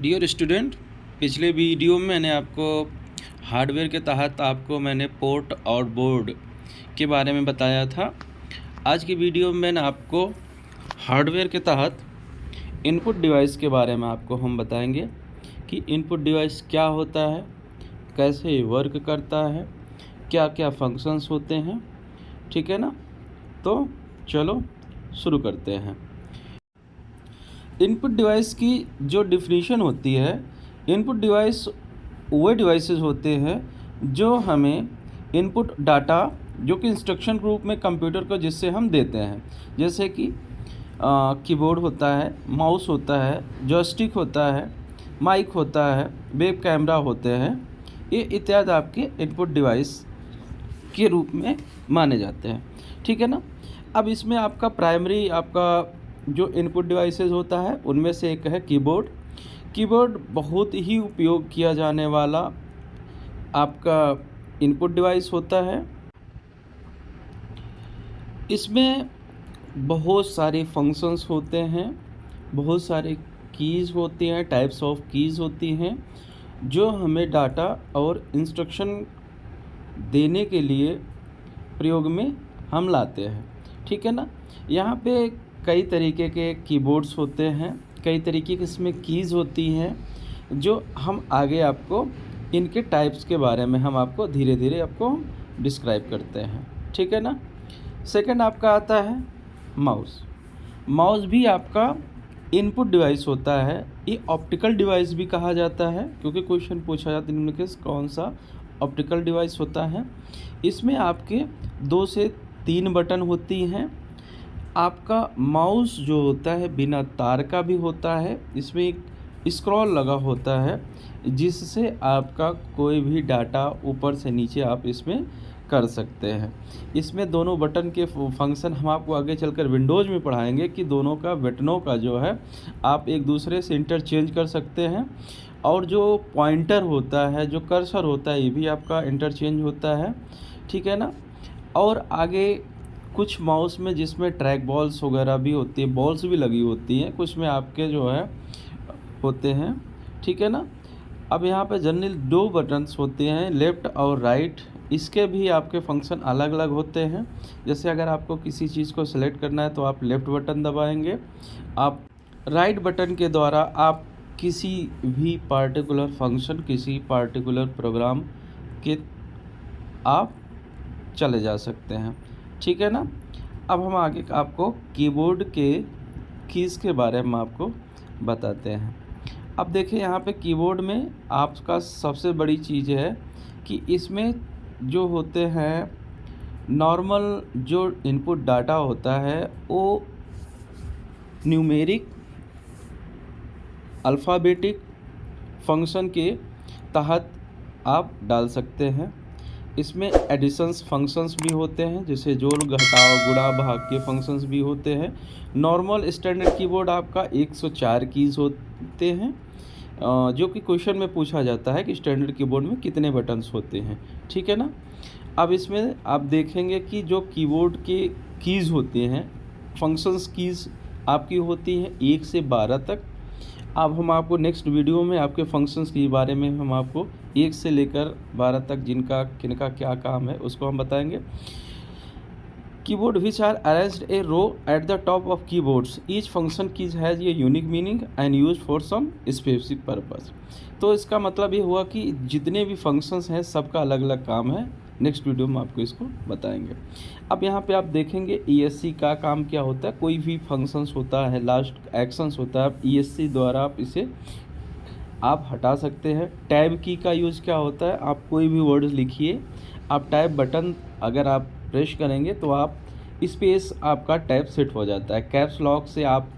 Dear student, पिछले video में मैंने आपको हार्डवेयर के तहत मैंने पोर्ट और बोर्ड के बारे में बताया था। आज की वीडियो में मैंने आपको हार्डवेयर के तहत इनपुट डिवाइस के बारे में हम बताएंगे कि इनपुट डिवाइस क्या होता है, कैसे वर्क करता है, क्या क्या फंक्शंस होते हैं। ठीक है ना, तो चलो शुरू करते हैं। इनपुट डिवाइस की जो डिफिनीशन होती है, इनपुट डिवाइस वो डिवाइसेस होते हैं जो हमें इनपुट डाटा जो कि इंस्ट्रक्शन के रूप में कंप्यूटर को जिससे हम देते हैं, जैसे कि कीबोर्ड होता है, माउस होता है, जॉयस्टिक होता है, माइक होता है, वेब कैमरा होते हैं। ये इत्यादि आपके इनपुट डिवाइस के रूप में माने जाते हैं। ठीक है ना। अब इसमें आपका प्राइमरी जो इनपुट डिवाइसेस होता है उनमें से एक है कीबोर्ड। कीबोर्ड बहुत ही उपयोग किया जाने वाला आपका इनपुट डिवाइस होता है। इसमें बहुत सारे फंक्शंस होते हैं, बहुत सारे कीज़ होती हैं, टाइप्स ऑफ कीज़ होती हैं जो हमें डाटा और इंस्ट्रक्शन देने के लिए प्रयोग में हम लाते हैं। ठीक है ना। यहाँ पे कई तरीके के कीबोर्ड्स होते हैं, कई तरीके की इसमें कीज़ होती हैं जो हम आगे आपको इनके टाइप्स के बारे में हम आपको धीरे धीरे डिस्क्राइब करते हैं। ठीक है ना। सेकंड आपका आता है माउस। माउस भी आपका इनपुट डिवाइस होता है। ये ऑप्टिकल डिवाइस भी कहा जाता है, क्योंकि क्वेश्चन पूछा जाता है निम्नलिखित कौन सा ऑप्टिकल डिवाइस होता है। इसमें आपके 2 से 3 बटन होती हैं। आपका माउस जो होता है बिना तार का भी होता है। इसमें एक स्क्रॉल लगा होता है जिससे आपका कोई भी डाटा ऊपर से नीचे आप इसमें कर सकते हैं। इसमें दोनों बटन के फंक्शन हम आपको आगे चलकर विंडोज़ में पढ़ाएंगे कि दोनों का बटनों का जो है आप एक दूसरे से इंटरचेंज कर सकते हैं। और जो पॉइंटर होता है, जो कर्सर होता है, ये भी आपका इंटरचेंज होता है। ठीक है ना। और आगे कुछ माउस में जिसमें ट्रैक बॉल्स वगैरह भी होती है, बॉल्स भी लगी होती हैं, कुछ में आपके जो है होते हैं। ठीक है ना। अब यहाँ पे जनरल 2 बटन्स होते हैं, लेफ़्ट और राइट। इसके भी आपके फंक्शन अलग अलग होते हैं। जैसे अगर आपको किसी चीज़ को सिलेक्ट करना है तो आप लेफ़्ट बटन दबाएंगे। आप राइट बटन के द्वारा आप किसी भी पार्टिकुलर फंक्शन, किसी पार्टिकुलर प्रोग्राम के आप चले जा सकते हैं। ठीक है ना। अब हम आगे आपको कीबोर्ड के कीज़ के बारे में आपको बताते हैं। अब देखिए, यहाँ पे कीबोर्ड में आपका सबसे बड़ी चीज़ है कि इसमें जो होते हैं नॉर्मल जो इनपुट डाटा होता है वो न्यूमेरिक अल्फ़ाबेटिक फंक्शन के तहत आप डाल सकते हैं। इसमें एडिशंस फंक्शंस भी होते हैं, जैसे जोड़, घटाव, गुणा, भाग के फंक्शंस भी होते हैं। नॉर्मल स्टैंडर्ड कीबोर्ड आपका 104 कीज़ होते हैं, जो कि क्वेश्चन में पूछा जाता है कि स्टैंडर्ड कीबोर्ड में कितने बटन्स होते हैं। ठीक है ना। अब इसमें आप देखेंगे कि जो कीबोर्ड के कीज़ होते हैं, फंक्शंस कीज़ आपकी होती हैं 1 से 12 तक। अब हम आपको नेक्स्ट वीडियो में आपके फंक्शंस के बारे में हम आपको 1 से लेकर 12 तक जिनका किनका क्या काम है उसको हम बताएंगे। Keyboard which are arranged a row at the top of keyboards, each function keys has a unique meaning and use for some specific purpose. तो इसका मतलब ये हुआ कि जितने भी फंक्शंस हैं सबका अलग अलग काम है। नेक्स्ट वीडियो में आपको इसको बताएंगे। अब यहाँ पे आप देखेंगे ESC का काम क्या होता है। कोई भी फंक्शंस होता है, लास्ट एक्शंस होता है, ESC द्वारा आप इसे आप हटा सकते हैं। टैब की का यूज़ क्या होता है, आप कोई भी वर्ड लिखिए, आप टैब बटन अगर आप प्रेस करेंगे तो आप स्पेस आपका टैब सेट हो जाता है। कैप्स लॉक से आप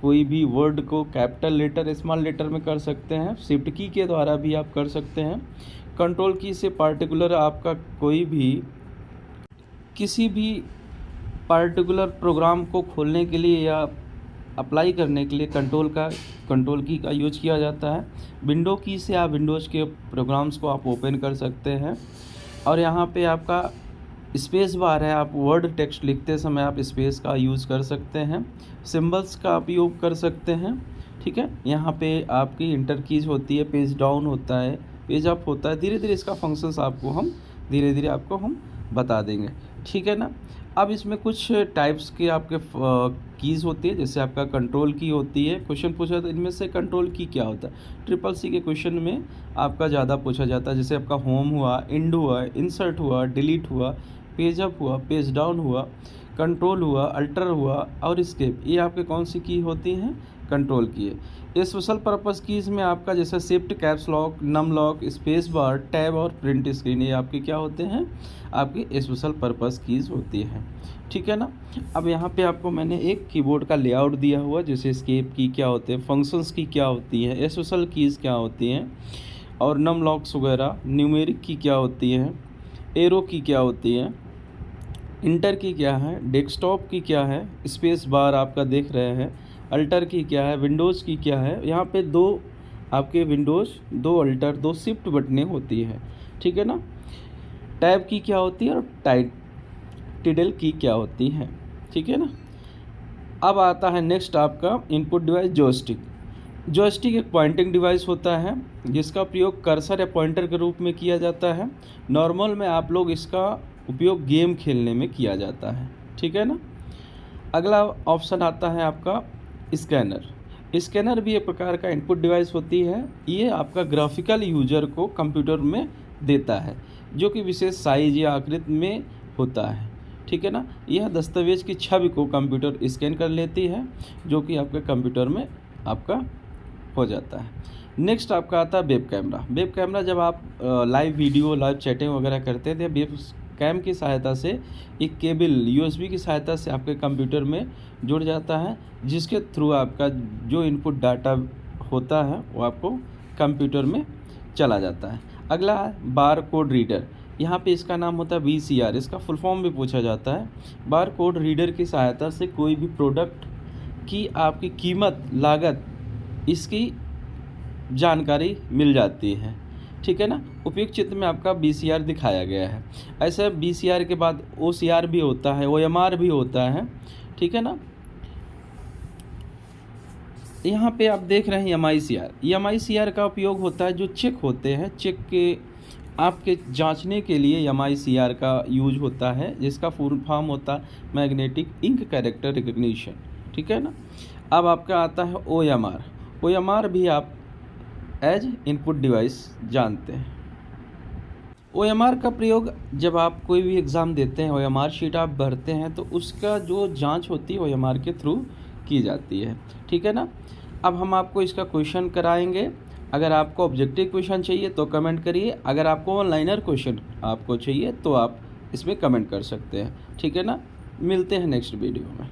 कोई भी वर्ड को कैपिटल लेटर, स्मॉल लेटर में कर सकते हैं। शिफ्ट की के द्वारा भी आप कर सकते हैं। कंट्रोल की से पार्टिकुलर आपका कोई भी किसी भी पार्टिकुलर प्रोग्राम को खोलने के लिए या अप्लाई करने के लिए कंट्रोल की का यूज किया जाता है। विंडो की से आप विंडोज़ के प्रोग्राम्स को आप ओपन कर सकते हैं। और यहाँ पे आपका स्पेस बार है, आप वर्ड टेक्स्ट लिखते समय आप स्पेस का यूज़ कर सकते हैं। सिंबल्स का उपयोग कर सकते हैं। ठीक है। यहाँ पे आपकी इंटर कीज होती है, पेज डाउन होता है, पेज अप होता है। धीरे धीरे इसका फंक्शंस आपको हम धीरे धीरे आपको हम बता देंगे, ठीक है ना। अब इसमें कुछ टाइप्स के आपके कीज़ होती है, जैसे आपका कंट्रोल की होती है। क्वेश्चन पूछा तो इनमें से कंट्रोल की क्या होता है, ट्रिपल सी के क्वेश्चन में आपका ज़्यादा पूछा जाता है। जैसे आपका होम हुआ, इंड हुआ, इंसर्ट हुआ, डिलीट हुआ, पेज अप हुआ, पेज डाउन हुआ, कंट्रोल हुआ, अल्टर हुआ और एस्केप, ये आपके कौन सी की होती हैं, कंट्रोल की है। ये स्पेशल पर्पस कीज़ में आपका जैसे shift, caps lock, num lock, space bar, tab और प्रिंट स्क्रीन, ये आपके क्या होते हैं, आपकी स्पेशल पर्पस कीज़ होती हैं, ठीक है ना। अब यहाँ पे आपको मैंने एक कीबोर्ड का लेआउट दिया हुआ, जैसे एस्केप की क्या होते हैं, फंक्शंस की क्या होती हैं, स्पेशल कीज़ क्या होती हैं और नम लॉक्स वगैरह, न्यूमेरिक की क्या होती हैं, एरो की क्या होती है, इंटर की क्या है, डेस्कटॉप की क्या है, स्पेस बार आपका देख रहे हैं, अल्टर की क्या है, विंडोज़ की क्या है। यहाँ पे दो आपके विंडोज़, दो अल्टर, दो शिफ्ट बटनें होती है, ठीक है ना। टैब की क्या होती है और टाइटल की क्या होती है, ठीक है ना। अब आता है नेक्स्ट आपका इनपुट डिवाइस जॉयस्टिक। जॉयस्टिक एक पॉइंटिंग डिवाइस होता है जिसका प्रयोग कर्सर या पॉइंटर के रूप में किया जाता है। नॉर्मल में आप लोग इसका उपयोग गेम खेलने में किया जाता है, ठीक है ना। अगला ऑप्शन आता है आपका स्कैनर। स्कैनर भी एक प्रकार का इनपुट डिवाइस होती है। ये आपका ग्राफिकल यूजर को कंप्यूटर में देता है, जो कि विशेष साइज या आकृति में होता है, ठीक है ना। यह दस्तावेज की छवि को कंप्यूटर स्कैन कर लेती है, जो कि आपके कंप्यूटर में आपका हो जाता है। नेक्स्ट आपका आता है वेब कैमरा। वेब कैमरा जब आप लाइव वीडियो, लाइव चैटिंग वगैरह करते थे, वेब कैम की सहायता से एक केबल यूएसबी की सहायता से आपके कंप्यूटर में जुड़ जाता है, जिसके थ्रू आपका जो इनपुट डाटा होता है वो आपको कंप्यूटर में चला जाता है। अगला है बार कोड रीडर। यहाँ पे इसका नाम होता है VCR, इसका फुल फॉर्म भी पूछा जाता है। बार कोड रीडर की सहायता से कोई भी प्रोडक्ट की आपकी कीमत, लागत, इसकी जानकारी मिल जाती है, ठीक है ना। उपयुक्त चित्र में आपका VCR दिखाया गया है। ऐसे VCR के बाद OCR भी होता है, OMR भी होता है, ठीक है ना। यहाँ पे आप देख रहे हैं MICR। MICR का उपयोग होता है जो चेक होते हैं, चेक के आपके जांचने के लिए MICR का यूज होता है, जिसका फुल फॉर्म होता है मैग्नेटिक इंक कैरेक्टर रिकग्निशन, ठीक है ना। अब आपका आता है OMR। OMR भी आप एज इनपुट डिवाइस जानते हैं। OMR का प्रयोग जब आप कोई भी एग्ज़ाम देते हैं, OMR शीट आप भरते हैं, तो उसका जो जांच होती है OMR के थ्रू की जाती है, ठीक है ना। अब हम आपको इसका क्वेश्चन कराएंगे। अगर आपको ऑब्जेक्टिव क्वेश्चन चाहिए तो कमेंट करिए, अगर आपको ऑनलाइनर क्वेश्चन आपको चाहिए तो आप इसमें कमेंट कर सकते हैं, ठीक है ना। मिलते हैं नेक्स्ट वीडियो में।